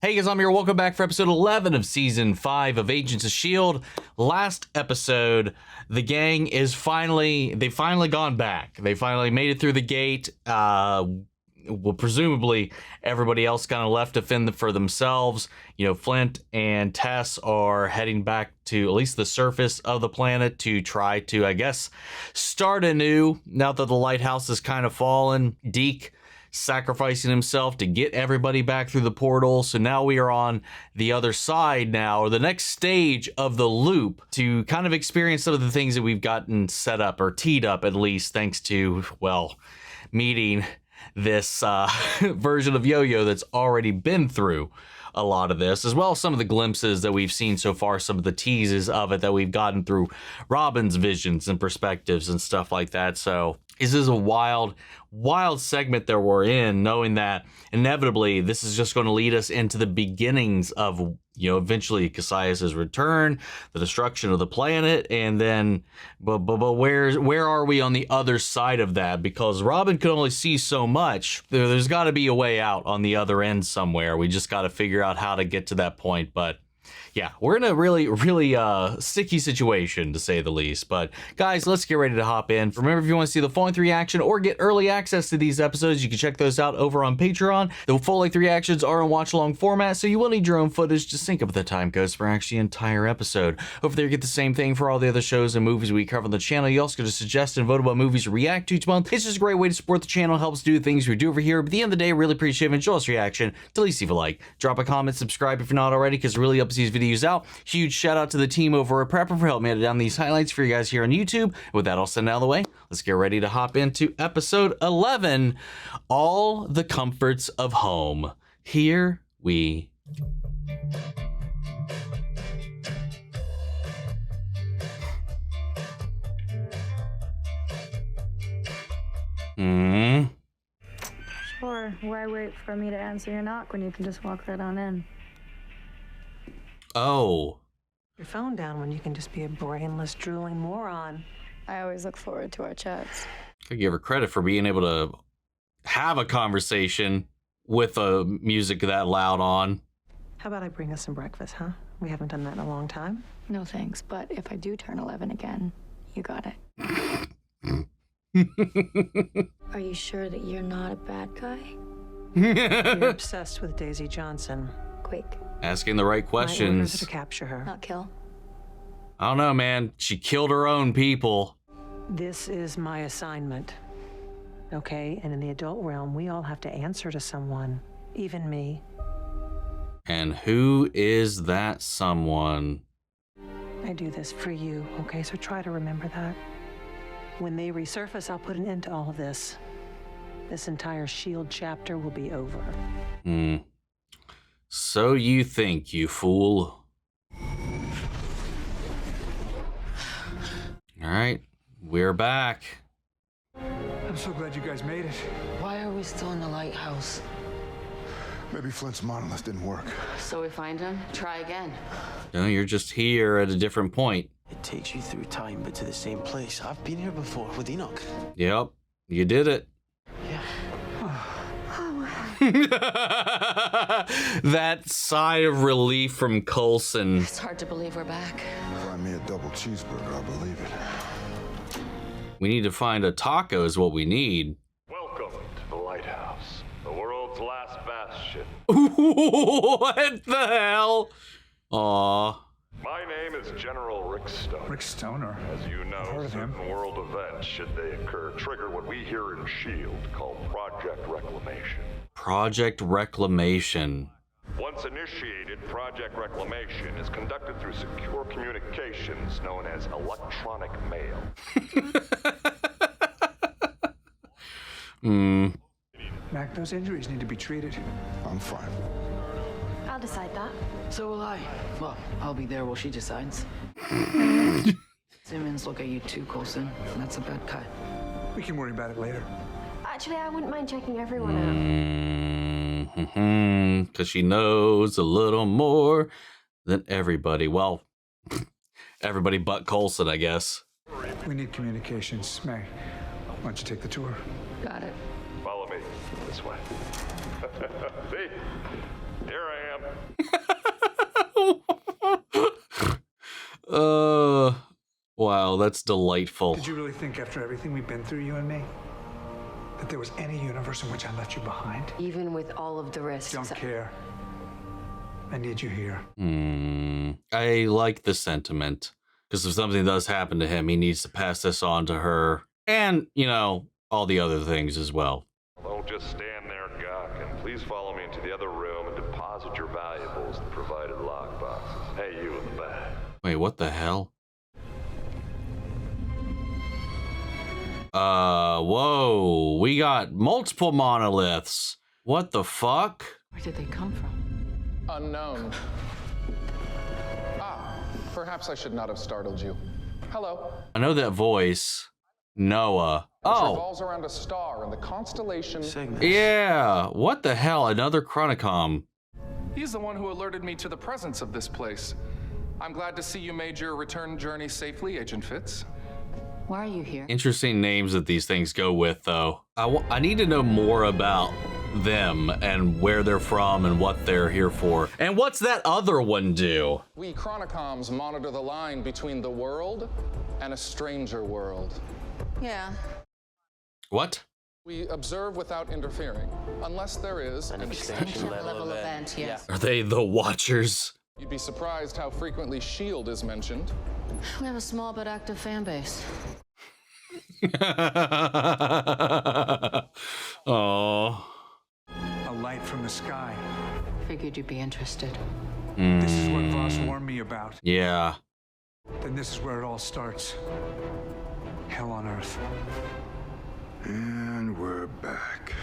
Hey guys, I'm here. Welcome back for episode 11 of season 5 of Agents of S.H.I.E.L.D. Last episode, the gang is finally gone back. They finally made it through the gate. Well, presumably everybody else kind of left to fend for themselves. You know, Flint and Tess are heading back to at least the surface of the planet to try to, I guess, start anew now that the lighthouse has kind of fallen. Deke sacrificing himself to get everybody back through the portal. So now we are on the other side now, or the next stage of the loop, to kind of experience some of the things that we've gotten set up, or teed up at least, thanks to, well, meeting this version of Yo-Yo that's already been through a lot of this, as well as some of the glimpses that we've seen so far, some of the teases of it that we've gotten through Robin's visions and perspectives and stuff like that. So this is a wild segment that we're in, knowing that inevitably this is just going to lead us into the beginnings of, you know, eventually Cassius's return, the destruction of the planet, and then, but where are we on the other side of that? Because Robin could only see so much. There's got to be a way out on the other end somewhere. We just got to figure out how to get to that point, but yeah, we're in a really sticky situation, to say the least. But guys, let's get ready to hop in. Remember, if you want to see the full-length reaction or get early access to these episodes, you can check those out over on Patreon. The full-length reactions are in watch-along format, so you will need your own footage to sync up with the time codes for actually the entire episode. Over there, you get the same thing for all the other shows and movies we cover on the channel. You also get to suggest and vote about movies to react to each month. It's just a great way to support the channel, helps do the things we do over here. But at the end of the day, really appreciate it. Enjoy this reaction. To at least leave a like, drop a comment, subscribe if you're not already, because it really helps these videos out. Huge shout out to the team over at Prepper for helping me edit down these highlights for you guys here on YouTube. With that all said and out of the way, let's get ready to hop into episode 11, All the Comforts of Home. Here we Sure, why wait for me to answer your knock when you can just walk right on in? Oh. Your phone down when you can just be a brainless, drooling moron. I always look forward to our chats. I give her credit for being able to have a conversation with a music that loud on. How about I bring us some breakfast, huh? We haven't done that in a long time. No thanks, but if I do turn 11 again, you got it. Are you sure that you're not a bad guy? You're obsessed with Daisy Johnson. Quake. Asking the right My orders questions. are to capture her. Not kill. I don't know, man. She killed her own people. This is my assignment. Okay? And in the adult realm, we all have to answer to someone. Even me. And who is that someone? I do this for you, okay? So try to remember that. When they resurface, I'll put an end to all of this. This entire S.H.I.E.L.D. chapter will be over. So you think, you fool. All right, we're back. I'm so glad you guys made it. Why are we still in the lighthouse? Maybe Flint's monolith didn't work. So we find him, try again. No, you're just here at a different point. It takes you through time, but to the same place. I've been here before with Enoch. Yep, you did it. Yeah. That sigh of relief from Coulson. It's hard to believe we're back. Find me a double cheeseburger, I'll believe it. We need to find a taco is what we need. Welcome to the lighthouse, the world's last bastion. What the hell? Aw. My name is General Rick Stoner. Rick Stoner. As you know, heard of him. certain world events, should they occur, trigger what we here in S.H.I.E.L.D. call Project Reclamation. Project Reclamation. Once initiated, Project Reclamation is conducted through secure communications known as electronic mail. Mack, those injuries need to be treated. I'm fine. I'll decide that. So will I. Well, I'll be there while she decides. Simmons, look at you too, Coulson. That's a bad cut. We can worry about it later. Actually, I wouldn't mind checking everyone out. Because she knows a little more than everybody. Well, everybody but Coulson, I guess. We need communications. May, why don't you take the tour? Got it. Follow me this way. See? Here I am. Wow, that's delightful. Did you really think after everything we've been through, you and me, that there was any universe in which I left you behind? Even with all of the risks. Don't care. I need you here. I like the sentiment. Because if something does happen to him, he needs to pass this on to her. And, you know, all the other things as well. Don't just stand there, Gawk, and please follow me into the other room and deposit your valuables in the provided lockboxes. Hey, you in the back. Wait, what the hell? Whoa. We got multiple monoliths. What the fuck? Where did they come from? Unknown. Perhaps I should not have startled you. Hello. I know that voice. Noah. Which Oh. revolves around a star in the constellation Cygnus. Yeah. What the hell? Another Chronicom. He's the one who alerted me to the presence of this place. I'm glad to see you made your return journey safely, Agent Fitz. Why are you here? Interesting names that these things go with, though. I need to know more about them and where they're from and what they're here for. And what's that other one do? We Chronicoms monitor the line between the world and a stranger world. Yeah. What? We observe without interfering, unless there is An extinction level event. Yes. Are they the Watchers? You'd be surprised how frequently S.H.I.E.L.D. is mentioned. We have a small but active fan base. Oh. A light from the sky. Figured you'd be interested. This is what Voss warned me about. Yeah. Then this is where it all starts. Hell on Earth. And we're back.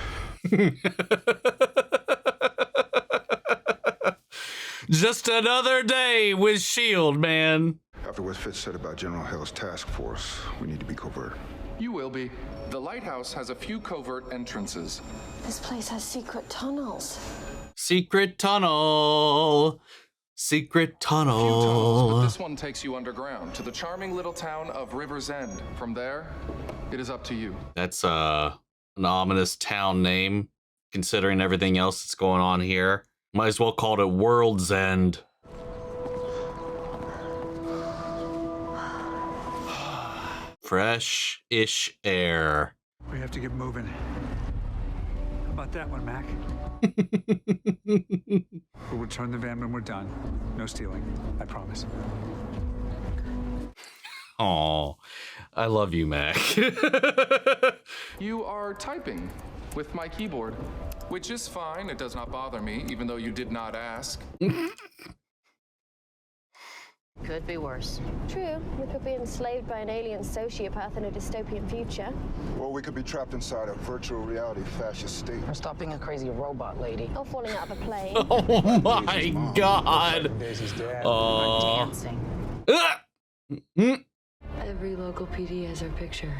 Just another day with S.H.I.E.L.D., man. After what Fitz said about General Hell's task force, we need to be covert. You will be. The lighthouse has a few covert entrances. This place has secret tunnels. Secret tunnel. Secret Few tunnels, but tunnel. this one takes you underground to the charming little town of River's End. From there, it is up to you. That's an ominous town name, considering everything else that's going on here. Might as well call it World's End. Fresh-ish air. We have to get moving. How about that one, Mack? We'll return the van when we're done. No stealing, I promise. Aw, I love you, Mac. You are typing with my keyboard, which is fine. It does not bother me, even though you did not ask. Could be worse. True, we could be enslaved by an alien sociopath in a dystopian future. Or we could be trapped inside a virtual reality fascist state. Or stop being a crazy robot lady. Or falling out of a plane. Oh my God. Daisy's dad. Dancing. Every local PD has our picture,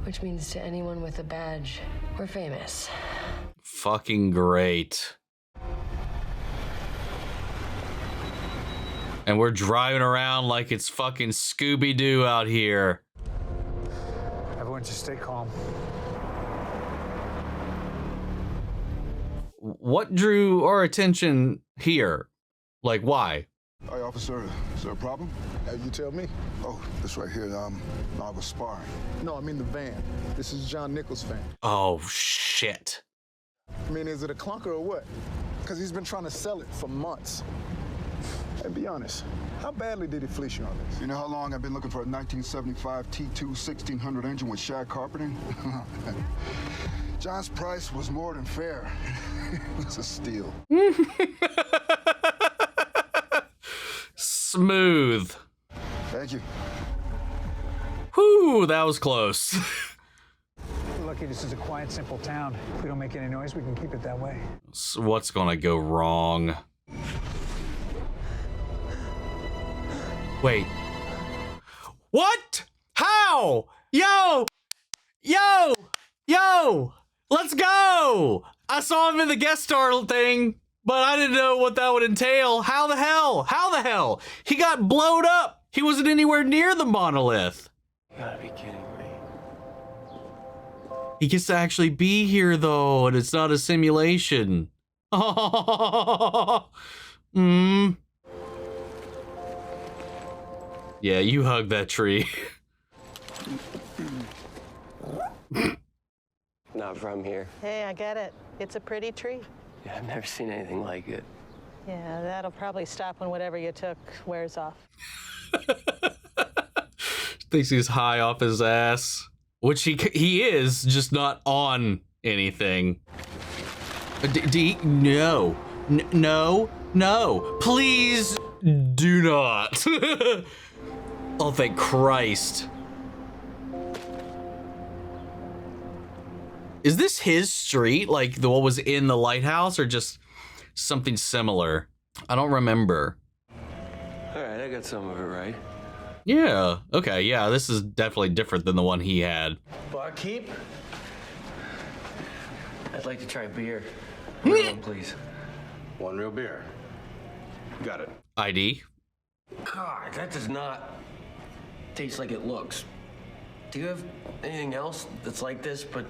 which means to anyone with a badge, we're famous. Fucking great. And we're driving around like it's fucking Scooby-Doo out here. Everyone just stay calm. What drew our attention here? Like, why? Hey, officer, is there a problem? You tell me. Oh, this right here, I was sparring. No, I mean the van. This is John Nichols' van. Oh, shit. I mean, is it a clunker or what? Because he's been trying to sell it for months. And be honest, how badly did he fleece you on this? You know how long I've been looking for a 1975 T2 1600 engine with shag carpeting? John's price was more than fair. It's a steal. Smooth. Thank you. Whew, that was close. We're lucky this is a quiet, simple town. If we don't make any noise, we can keep it that way. So what's gonna go wrong? Wait. What? How? Yo! Yo! Yo! Let's go! I saw him in the guest star thing, but I didn't know what that would entail. How the hell? How the hell? He got blowed up. He wasn't anywhere near the monolith. You gotta be kidding me. He gets to actually be here, though, and it's not a simulation. Yeah, you hug that tree. Not from here. Hey, I get it. It's a pretty tree. Yeah, I've never seen anything like it. Yeah, that'll probably stop when whatever you took wears off. Thinks he's high off his ass, which he is, just not on anything. No, no, please do not. Oh, thank Christ. Is this his street, like the what was in the lighthouse, or just something similar? I don't remember. All right, I got some of it right. Yeah, okay, yeah, this is definitely different than the one he had. Barkeep? I'd like to try beer. One, please. One real beer. Got it. ID? God, that does not taste like it looks. Do you have anything else that's like this, but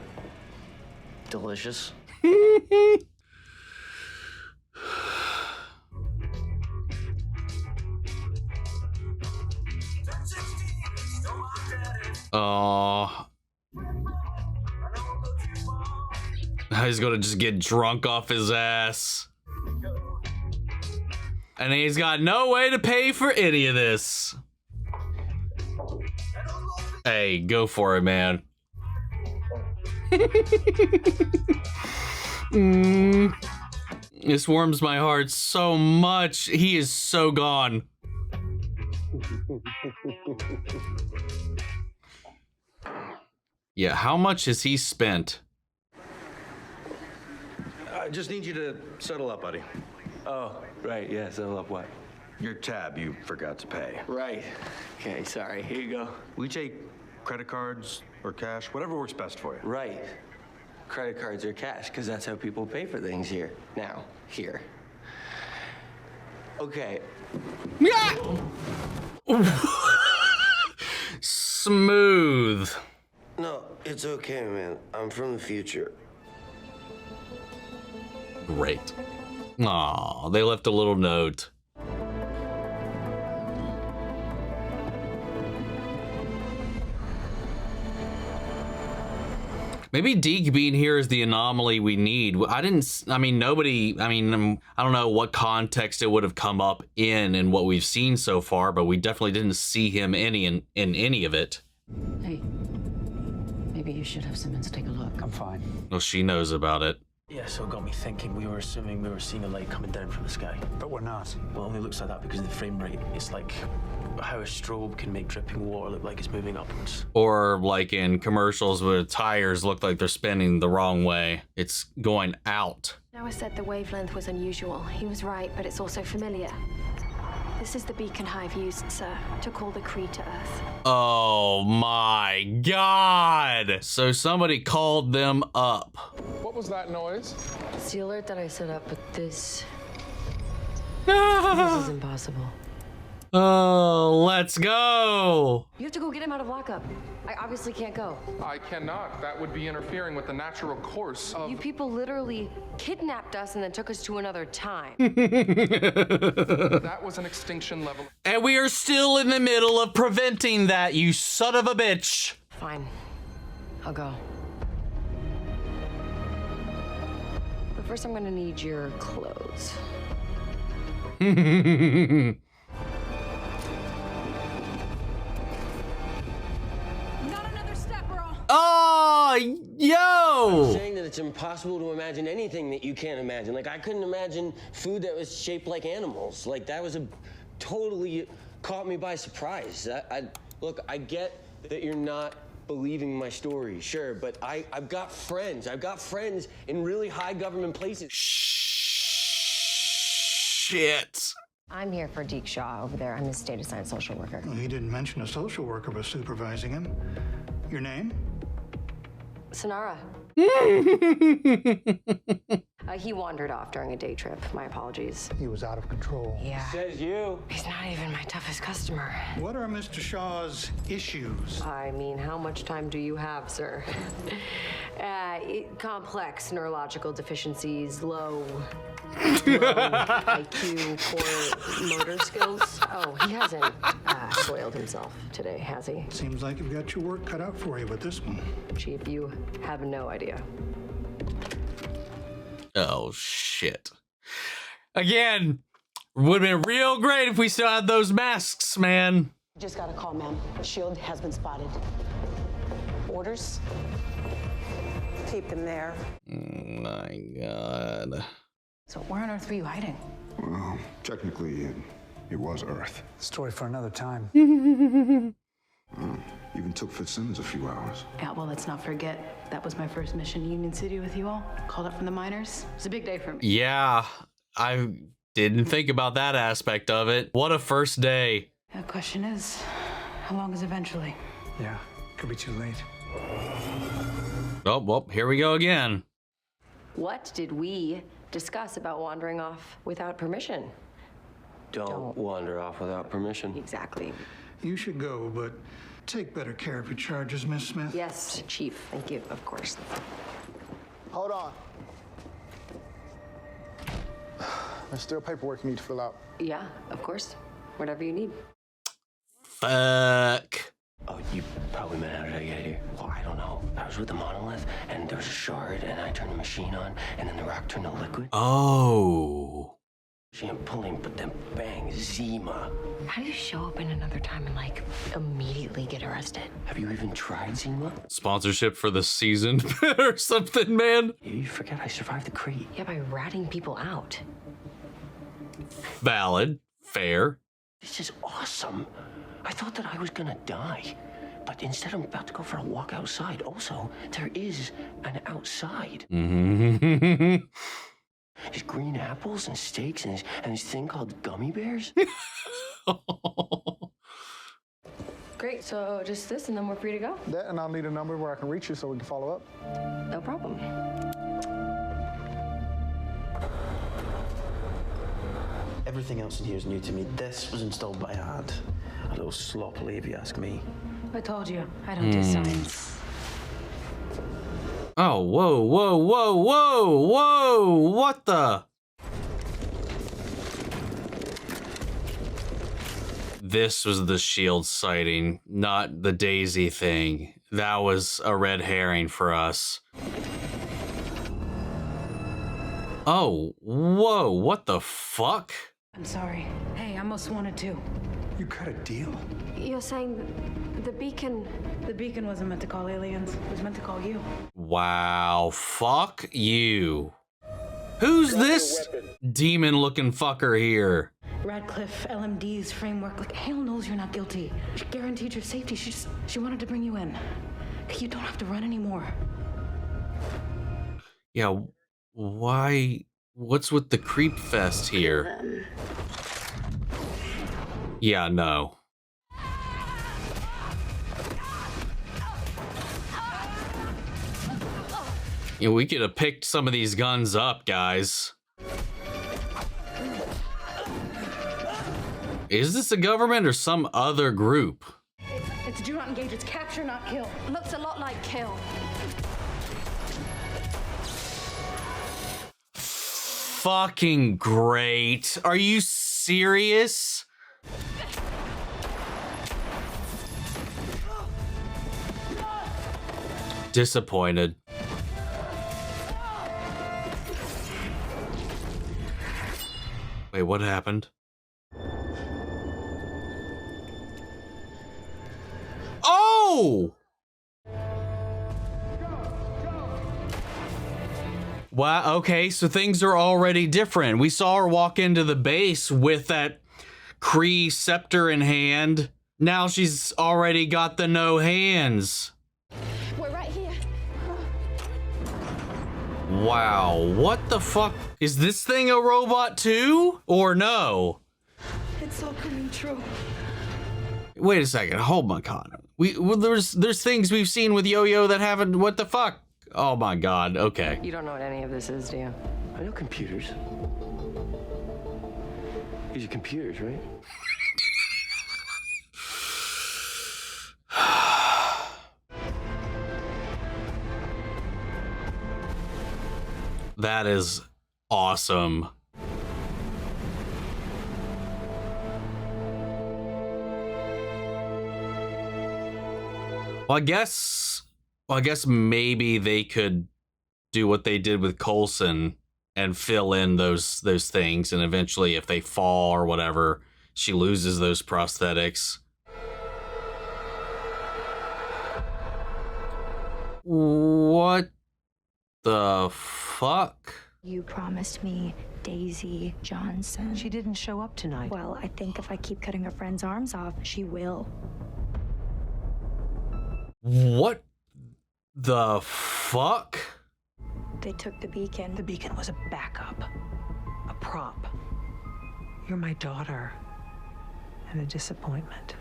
delicious? Oh. He's gonna just get drunk off his ass. And he's got no way to pay for any of this. Hey, go for it, man. This warms my heart so much. He is so gone. Yeah, how much has he spent? I just need you to settle up, buddy. Oh, right, yeah, settle up what? Your tab you forgot to pay. Right. Okay, sorry, here you go. We take credit cards or cash, whatever works best for you. Right. Credit cards or cash, because that's how people pay for things here. Now, here. Okay. Smooth. No, it's okay, man. I'm from the future. Great. Aw, they left a little note. Maybe Deke being here is the anomaly we need. I don't know what context it would have come up in what we've seen so far, but we definitely didn't see him in any of it. Hey, maybe you should have Simmons take a look. I'm fine. Well, she knows about it. Yeah, so it got me thinking we were assuming we were seeing a light coming down from the sky. But we're not. Well, it only looks like that because of the frame rate. It's like how a strobe can make dripping water look like it's moving upwards. Or like in commercials where tires look like they're spinning the wrong way. It's going out. Noah said the wavelength was unusual. He was right, but it's also familiar. This is the beacon Hive used, sir, to call the Kree to Earth. Oh my God! So somebody called them up. What was that noise? It's the alert that I set up, but this is impossible. Oh, let's go! You have to go get him out of lockup. I obviously can't go. I cannot. That would be interfering with the natural course of... You people literally kidnapped us and then took us to another time. That was an extinction level. And we are still in the middle of preventing that, you son of a bitch. Fine. I'll go. But first I'm gonna need your clothes. Oh, yo! I'm saying that it's impossible to imagine anything that you can't imagine. Like, I couldn't imagine food that was shaped like animals. Like, that was totally caught me by surprise. Look, I get that you're not believing my story, sure, but I've got friends. I've got friends in really high government places. Shit. I'm here for Deke Shaw over there. I'm his data science social worker. Well, he didn't mention a social worker was supervising him. Your name? Sonara. He wandered off during a day trip. My apologies. He was out of control. Yeah. Says you. He's not even my toughest customer. What are Mr. Shaw's issues? I mean, how much time do you have, sir? Complex neurological deficiencies, low IQ, poor motor skills. Oh, he hasn't soiled himself today, has he? Seems like you've got your work cut out for you with this one. Chief, you have no idea. Oh, shit. Again, would have been real great if we still had those masks, man. Just got a call, ma'am. S.H.I.E.L.D. has been spotted. Orders? Keep them there. My God. So where on earth were you hiding? Well, technically, it was Earth. Story for another time. Even took Fitzsimmons a few hours. Yeah, well, let's not forget, that was my first mission in Union City with you all. Called up from the miners. It was a big day for me. Yeah, I didn't think about that aspect of it. What a first day. The question is, how long is eventually? Yeah, could be too late. Oh, well, here we go again. What did we discuss about wandering off without permission? Don't wander off without permission. Exactly. You should go, but take better care of your charges, Miss Smith. Yes, Chief. Thank you, of course. Hold on. There's still paperwork you need to fill out. Yeah, of course. Whatever you need. Fuck. Oh, you probably meant how did I get here? Well, I don't know. I was with the monolith, and there was a shard, and I turned the machine on, and then the rock turned to liquid. Oh. I'm pulling, but then bang, Zima. How do you show up in another time and, like, immediately get arrested? Have you even tried Zima? Sponsorship for the season or something, man. You forget I survived the crate. Yeah, by ratting people out. Valid. Fair. This is awesome. I thought that I was gonna die. But instead, I'm about to go for a walk outside. Also, there is an outside. Mm-hmm. There's green apples and steaks and this thing called gummy bears. Great, so just this and then we're free to go? That, and I'll need a number where I can reach you so we can follow up. No problem. Everything else in here is new to me. This was installed by hand. A little sloppily, if you ask me. I told you, I don't do science. Oh, whoa, whoa, whoa, whoa, whoa, what the? This was the S.H.I.E.L.D. sighting, not the Daisy thing. That was a red herring for us. Oh, whoa, what the fuck? I'm sorry. Hey, I most wanted to. You cut a deal? You're saying the beacon... The beacon wasn't meant to call aliens. It was meant to call you. Wow, fuck you. Who's this demon-looking fucker here? Radcliffe, LMD's framework. Like, Hale knows you're not guilty. She guaranteed your safety. She wanted to bring you in. You don't have to run anymore. Yeah, why? What's with the creep fest here? Yeah, no. Yeah, we could have picked some of these guns up, guys. Is this the government or some other group? It's do not engage. It's capture, not kill. Looks a lot like kill. Fucking great. Are you serious? Disappointed. Wait, what happened? Oh! Wow, okay, so things are already different. We saw her walk into the base with that Kree scepter in hand. Now she's already got the no hands. We're right here. Wow, what the fuck? Is this thing a robot too? Or no? It's all coming true. Wait a second, hold my god. There's things we've seen with Yo-Yo that haven't, what the fuck? Oh my god, okay. You don't know what any of this is, do you? I know computers. These are computers, right? That is awesome. Well, I guess maybe they could do what they did with Coulson and fill in those things, and eventually if they fall or whatever, she loses those prosthetics. What the fuck? You promised me Daisy Johnson. She didn't show up tonight. Well, I think if I keep cutting her friend's arms off, she will. What the fuck? They took the beacon. The beacon was a backup, a prop. You're my daughter, and a disappointment.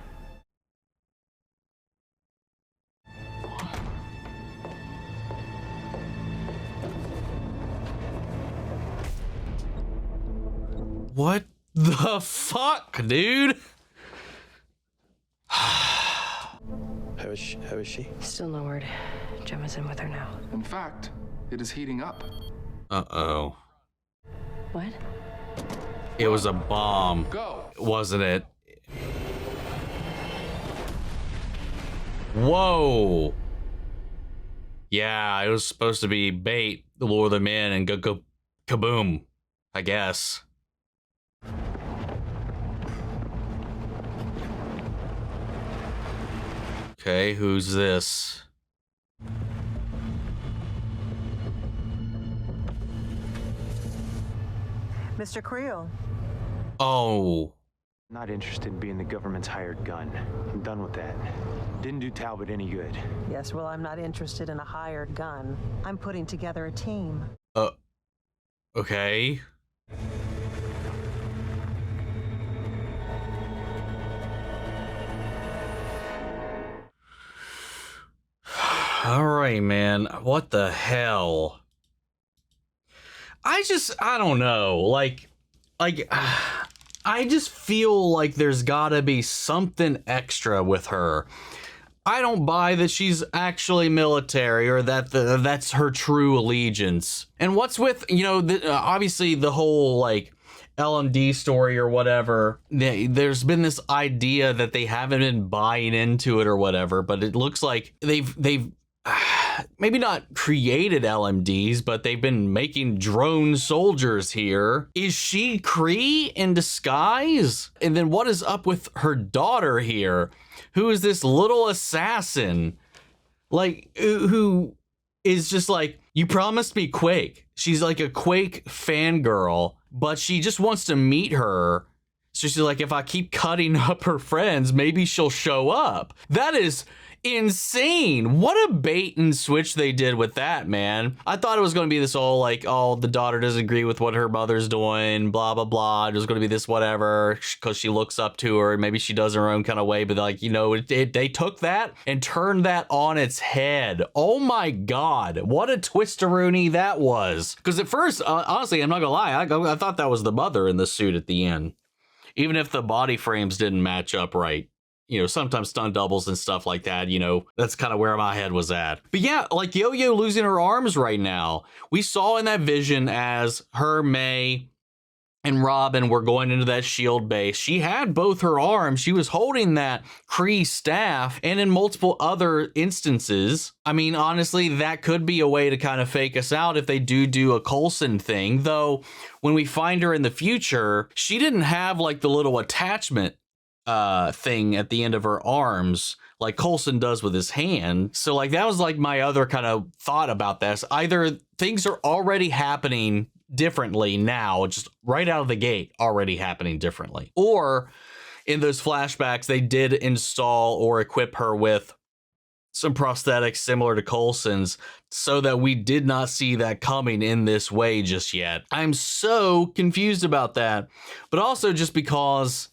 What the fuck, dude? How is she? Still no word. Jemma's in with her now. In fact, it is heating up. Uh-oh. What? It was a bomb, Go. wasn't it? Whoa. Yeah, it was supposed to be bait to lure them in and go kaboom, I guess. Okay, who's this? Mr. Creel. Oh. Not interested in being the government's hired gun. I'm done with that. Didn't do Talbot any good. Yes, well, I'm not interested in a hired gun. I'm putting together a team. Okay. All right, man. What the hell? I don't know. Like, I just feel like there's gotta be something extra with her. I don't buy that she's actually military or that that's her true allegiance. And what's with, you know, obviously the whole like LMD story or whatever, there's been this idea that they haven't been buying into it or whatever, but it looks like they've maybe not created LMDs, but they've been making drone soldiers here. Is she Kree in disguise? And then what is up with her daughter here? Who is this little assassin? Like, who is just like, you promised me Quake. She's like a Quake fangirl, but she just wants to meet her. So she's like, if I keep cutting up her friends, maybe she'll show up. That is insane. What a bait and switch they did with that, man. I thought it was going to be this all like, oh, the daughter doesn't agree with what her mother's doing, blah, blah, blah. It was going to be this whatever because she looks up to her and maybe she does her own kind of way. But like, you know, they took that and turned that on its head. Oh my God. What a twisteroonie that was. Because at first, honestly, I'm not going to lie. I thought that was the mother in the suit at the end. Even if the body frames didn't match up right. You know, sometimes stunt doubles and stuff like that, you know, that's kind of where my head was at. But yeah, like Yo-Yo losing her arms right now. We saw in that vision as her, May, and Robin were going into that S.H.I.E.L.D. base. She had both her arms. She was holding that Kree staff, and in multiple other instances. I mean, honestly, that could be a way to kind of fake us out if they do a Coulson thing. Though, when we find her in the future, she didn't have like the little attachment thing at the end of her arms like Coulson does with his hand. So like that was like my other kind of thought about this. Either things are already happening differently now, just right out of the gate already happening differently, or in those flashbacks they did install or equip her with some prosthetics similar to Coulson's so that we did not see that coming in this way just yet. I'm so confused about that, but also just because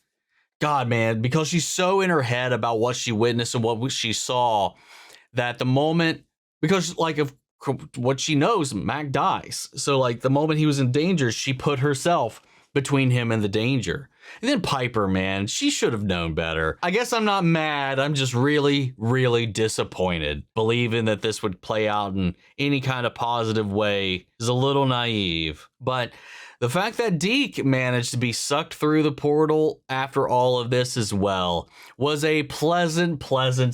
God, man, because she's so in her head about what she witnessed and what she saw that the moment, because like of what she knows, Mack dies. So like the moment he was in danger, she put herself between him and the danger. And then Piper, man, she should have known better. I guess I'm not mad. I'm just really, really disappointed. Believing that this would play out in any kind of positive way is a little naive. But The fact that Deke managed to be sucked through the portal after all of this as well was a pleasant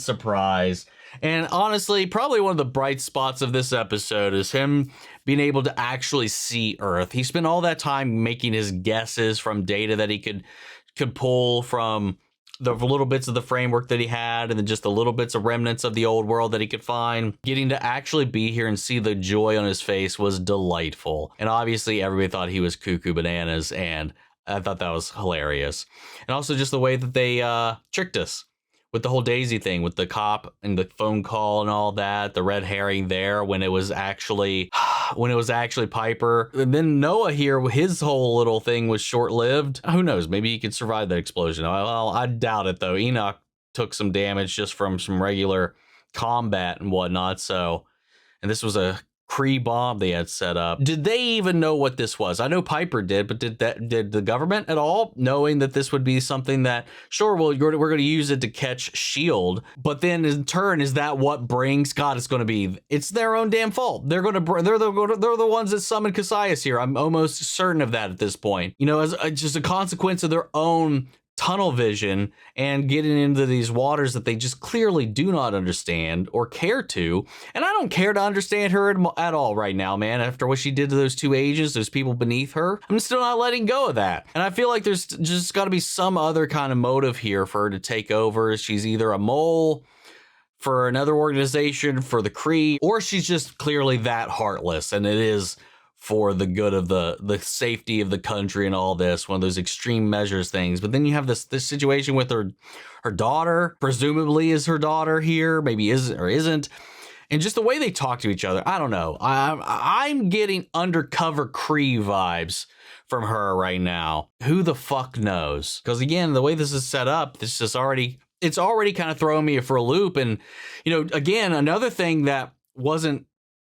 surprise. And honestly, probably one of the bright spots of this episode is him being able to actually see Earth. He spent all that time making his guesses from data that he could pull from the little bits of the framework that he had, and then just the little bits of remnants of the old world that he could find. Getting to actually be here and see the joy on his face was delightful. And obviously everybody thought he was cuckoo bananas, and I thought that was hilarious. And also just the way that they tricked us with the whole Daisy thing, with the cop and the phone call and all that, the red herring there when it was actually Piper. And then Noah here, his whole little thing was short-lived. Who knows? Maybe he could survive that explosion. Well, I doubt it, though. Enoch took some damage just from some regular combat and whatnot. So, and this was a Kree bomb they had set up. Did they even know what this was? I know Piper did, but did the government at all, knowing that this would be something that, sure, well, we're going to use it to catch S.H.I.E.L.D., but then in turn, is that what brings? God, it's their own damn fault. They're the ones that summoned Cassius here. I'm almost certain of that at this point. You know, as just a consequence of their own tunnel vision and getting into these waters that they just clearly do not understand or care to. And I don't care to understand her at all right now, man. After what she did to those two agents, those people beneath her, I'm still not letting go of that. And I feel like there's just got to be some other kind of motive here for her to take over. She's either a mole for another organization, for the Kree, or she's just clearly that heartless, and it is for the good of the safety of the country and all this, one of those extreme measures things. But then you have this situation with her daughter, presumably is her daughter here, maybe isn't or isn't. And just the way they talk to each other, I don't know. I'm getting undercover Kree vibes from her right now. Who the fuck knows? Because again, the way this is set up, it's already kind of throwing me for a loop. And, you know, again, another thing that wasn't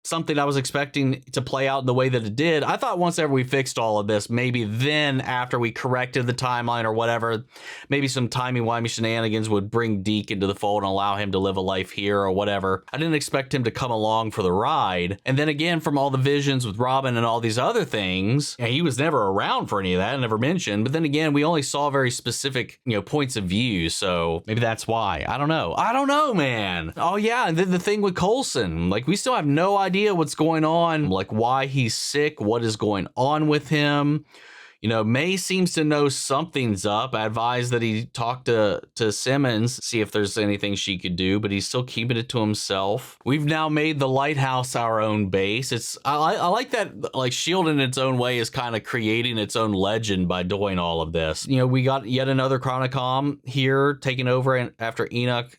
something I was expecting to play out in the way that it did. I thought once ever we fixed all of this, maybe then after we corrected the timeline or whatever, maybe some timey-wimey shenanigans would bring Deke into the fold and allow him to live a life here or whatever. I didn't expect him to come along for the ride. And then again, from all the visions with Robin and all these other things, he was never around for any of that, never mentioned. But then again, we only saw very specific, points of view. So maybe that's why. I don't know, man. Oh yeah, and then the thing with Coulson, like we still have no idea what's going on, like why he's sick, what is going on with him. May seems to know something's up. I advised that he talked to Simmons, see if there's anything she could do, but he's still keeping it to himself. We've now made the lighthouse our own base. I like that, like S.H.I.E.L.D. in its own way is kind of creating its own legend by doing all of this. We got yet another Chronicom here taking over after Enoch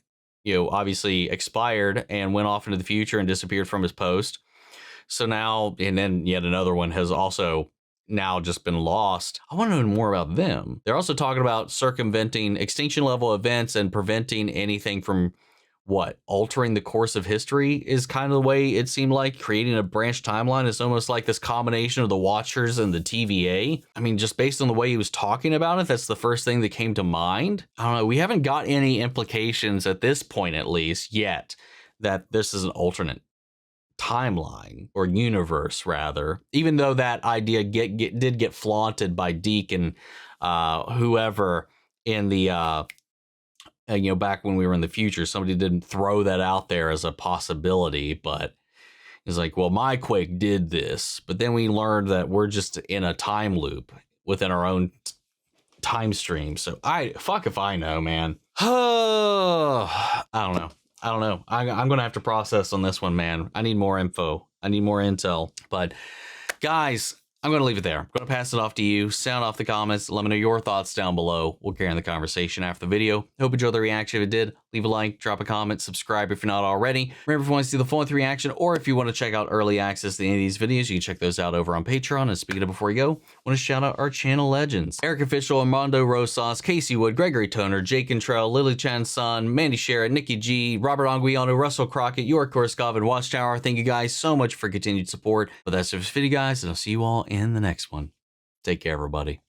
obviously expired and went off into the future and disappeared from his post. So now, and then yet another one has also now just been lost. I want to know more about them. They're also talking about circumventing extinction level events and preventing anything from altering the course of history is kind of the way it seemed like. Creating a branch timeline is almost like this combination of the Watchers and the TVA. I mean, just based on the way he was talking about it, that's the first thing that came to mind. I don't know. We haven't got any implications at this point, at least yet, that this is an alternate timeline or universe rather, even though that idea did get flaunted by Deke and whoever in the back when we were in the future. Somebody didn't throw that out there as a possibility, but it's like, well, my Quake did this, but then we learned that we're just in a time loop within our own time stream. So fuck if I know, man. I don't know. I'm going to have to process on this one, man. I need more info. I need more intel. But guys, I'm going to leave it there. I'm going to pass it off to you. Sound off the comments. Let me know your thoughts down below. We'll carry on the conversation after the video. Hope you enjoyed the reaction. If it did, leave a like, drop a comment, subscribe if you're not already. Remember, if you want to see the full-length reaction or if you want to check out early access to any of these videos, you can check those out over on Patreon. And speaking of before you go, I want to shout out our channel legends. Eric Official, Armando Rosas, Casey Wood, Gregory Toner, Jake Cantrell, Lily Chan's son, Mandy Sherritt, Nikki G, Robert Anguiano, Russell Crockett, York Korskov, and Watchtower. Thank you guys so much for continued support. But that's it for this video, guys, and I'll see you all in the next one. Take care, everybody.